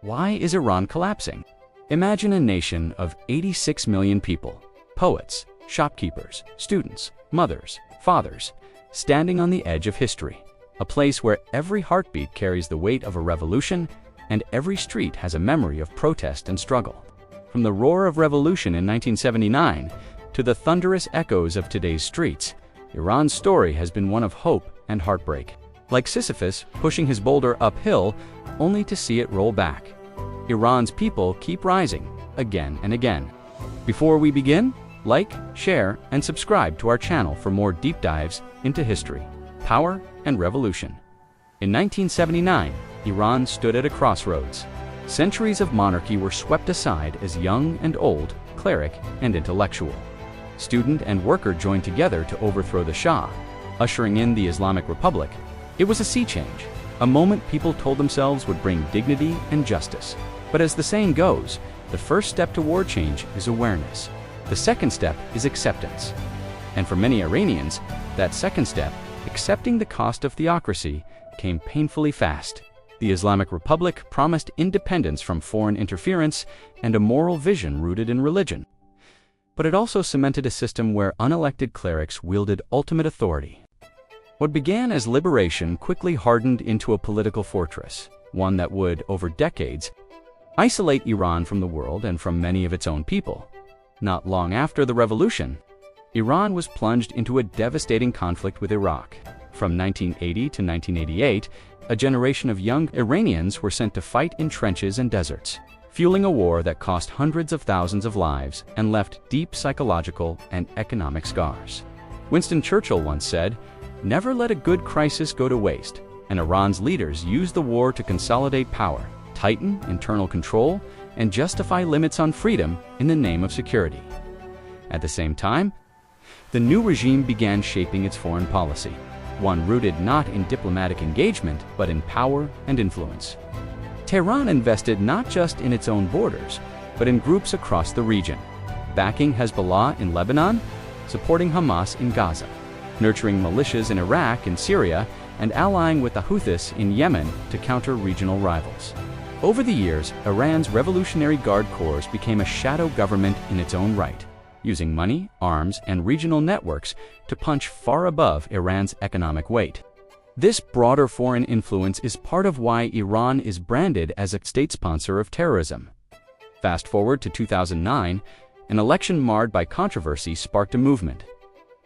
Why is Iran collapsing? Imagine a nation of 86 million people, poets, shopkeepers, students, mothers, fathers, standing on the edge of history, a place where every heartbeat carries the weight of a revolution and every street has a memory of protest and struggle. From the roar of revolution in 1979 to the thunderous echoes of today's streets, Iran's story has been one of hope and heartbreak. Like Sisyphus pushing his boulder uphill only to see it roll back, Iran's people keep rising again and again. Before we begin, like, share, and subscribe to our channel for more deep dives into history, power, and revolution. In 1979, Iran stood at a crossroads. Centuries of monarchy were swept aside as young and old, cleric and intellectual, student and worker joined together to overthrow the Shah, ushering in the Islamic Republic. It was a sea change, a moment people told themselves would bring dignity and justice. But as the saying goes, the first step toward change is awareness. The second step is acceptance. And for many Iranians, that second step, accepting the cost of theocracy, came painfully fast. The Islamic Republic promised independence from foreign interference and a moral vision rooted in religion. But it also cemented a system where unelected clerics wielded ultimate authority. What began as liberation quickly hardened into a political fortress, one that would, over decades, isolate Iran from the world and from many of its own people. Not long after the revolution, Iran was plunged into a devastating conflict with Iraq. From 1980 to 1988, a generation of young Iranians were sent to fight in trenches and deserts, fueling a war that cost hundreds of thousands of lives and left deep psychological and economic scars. Winston Churchill once said, "Never let a good crisis go to waste," and Iran's leaders used the war to consolidate power, tighten internal control, and justify limits on freedom in the name of security. At the same time, the new regime began shaping its foreign policy, one rooted not in diplomatic engagement but in power and influence. Tehran invested not just in its own borders, but in groups across the region, backing Hezbollah in Lebanon, supporting Hamas in Gaza, nurturing militias in Iraq and Syria, and allying with the Houthis in Yemen to counter regional rivals. Over the years, Iran's Revolutionary Guard Corps became a shadow government in its own right, using money, arms, and regional networks to punch far above Iran's economic weight. This broader foreign influence is part of why Iran is branded as a state sponsor of terrorism. Fast forward to 2009, an election marred by controversy sparked a movement.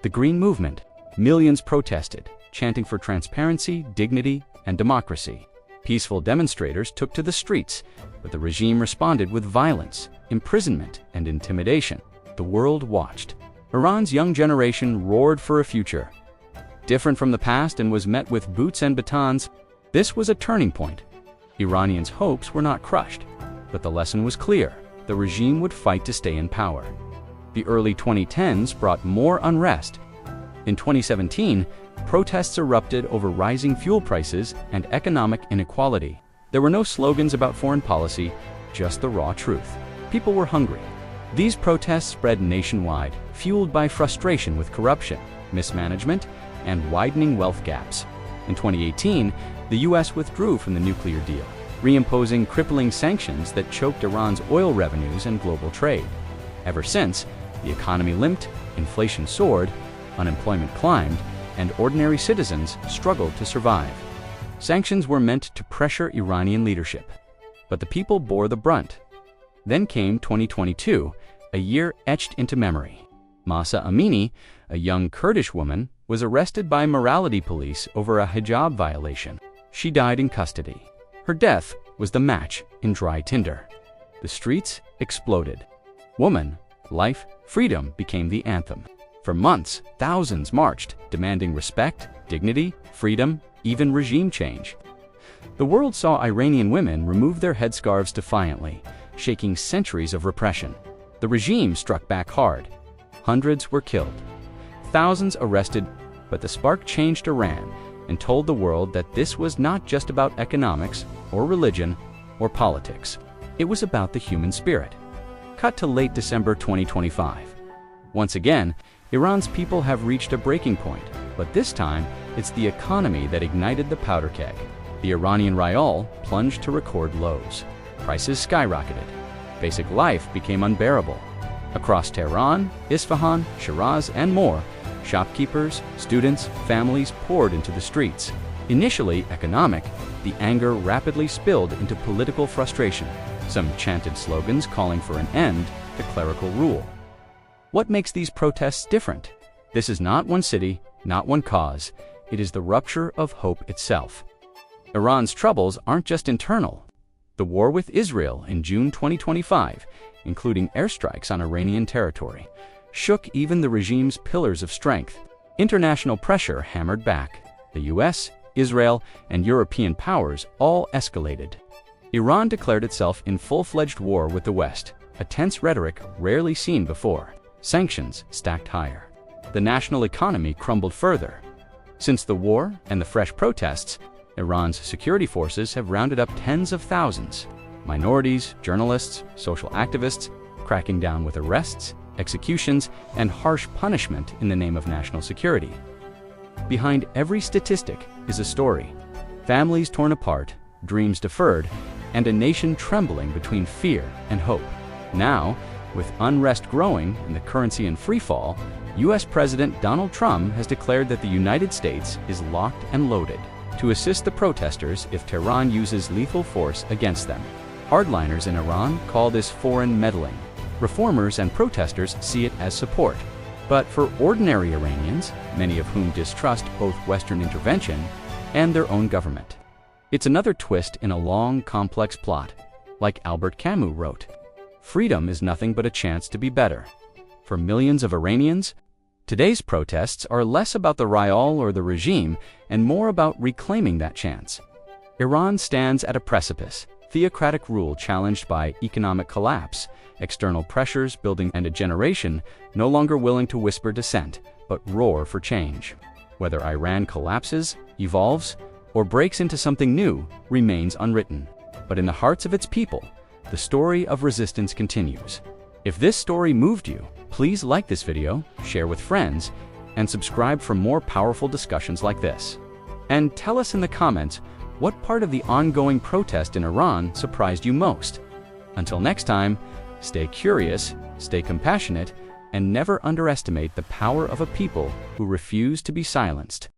The Green Movement. Millions protested, chanting for transparency, dignity, and democracy. Peaceful demonstrators took to the streets, but the regime responded with violence, imprisonment, and intimidation. The world watched. Iran's young generation roared for a future, different from the past, and was met with boots and batons. This was a turning point. Iranians' hopes were not crushed, but the lesson was clear. The regime would fight to stay in power. The early 2010s brought more unrest. In 2017, protests erupted over rising fuel prices and economic inequality. There were no slogans about foreign policy, just the raw truth. People were hungry. These protests spread nationwide, fueled by frustration with corruption, mismanagement, and widening wealth gaps. In 2018, the US withdrew from the nuclear deal, reimposing crippling sanctions that choked Iran's oil revenues and global trade. Ever since, the economy limped, inflation soared, unemployment climbed, and ordinary citizens struggled to survive. Sanctions were meant to pressure Iranian leadership, but the people bore the brunt. Then came 2022, a year etched into memory. Mahsa Amini, a young Kurdish woman, was arrested by morality police over a hijab violation. She died in custody. Her death was the match in dry tinder. The streets exploded. Woman, life, freedom became the anthem. For months, thousands marched, demanding respect, dignity, freedom, even regime change. The world saw Iranian women remove their headscarves defiantly, shaking centuries of repression. The regime struck back hard. Hundreds were killed, thousands arrested, but the spark changed Iran and told the world that this was not just about economics or religion or politics. It was about the human spirit. Cut to late December 2025. Once again, Iran's people have reached a breaking point, but this time it's the economy that ignited the powder keg. The Iranian rial plunged to record lows. prices skyrocketed. Basic life became unbearable. Across Tehran, Isfahan, Shiraz, and more, shopkeepers, students, families poured into the streets. Initially economic, the anger rapidly spilled into political frustration. Some chanted slogans calling for an end to clerical rule. What makes these protests different? This is not one city, not one cause. It is the rupture of hope itself. Iran's troubles aren't just internal. The war with Israel in June 2025, including airstrikes on Iranian territory, shook even the regime's pillars of strength. International pressure hammered back. The US, Israel, and European powers all escalated. Iran declared itself in full-fledged war with the West, a tense rhetoric rarely seen before. Sanctions stacked higher. The national economy crumbled further. Since the war and the fresh protests, Iran's security forces have rounded up tens of thousands. Minorities, journalists, social activists, cracking down with arrests, executions, and harsh punishment in the name of national security. Behind every statistic is a story. Families torn apart, dreams deferred, and a nation trembling between fear and hope. Now, with unrest growing and the currency in freefall, US President Donald Trump has declared that the United States is locked and loaded to assist the protesters if Tehran uses lethal force against them. Hardliners in Iran call this foreign meddling. Reformers and protesters see it as support. But for ordinary Iranians, many of whom distrust both Western intervention and their own government, it's another twist in a long, complex plot. Like Albert Camus wrote, freedom is nothing but a chance to be better. For millions of Iranians, today's protests are less about the rial or the regime and more about reclaiming that chance. Iran stands at a precipice, theocratic rule challenged by economic collapse, external pressures building, and a generation no longer willing to whisper dissent, but roar for change. Whether Iran collapses, evolves, or breaks into something new remains unwritten. But in the hearts of its people, the story of resistance continues. If this story moved you, please like this video, share with friends, and subscribe for more powerful discussions like this. And tell us in the comments what part of the ongoing protest in Iran surprised you most. Until next time, stay curious, stay compassionate, and never underestimate the power of a people who refuse to be silenced.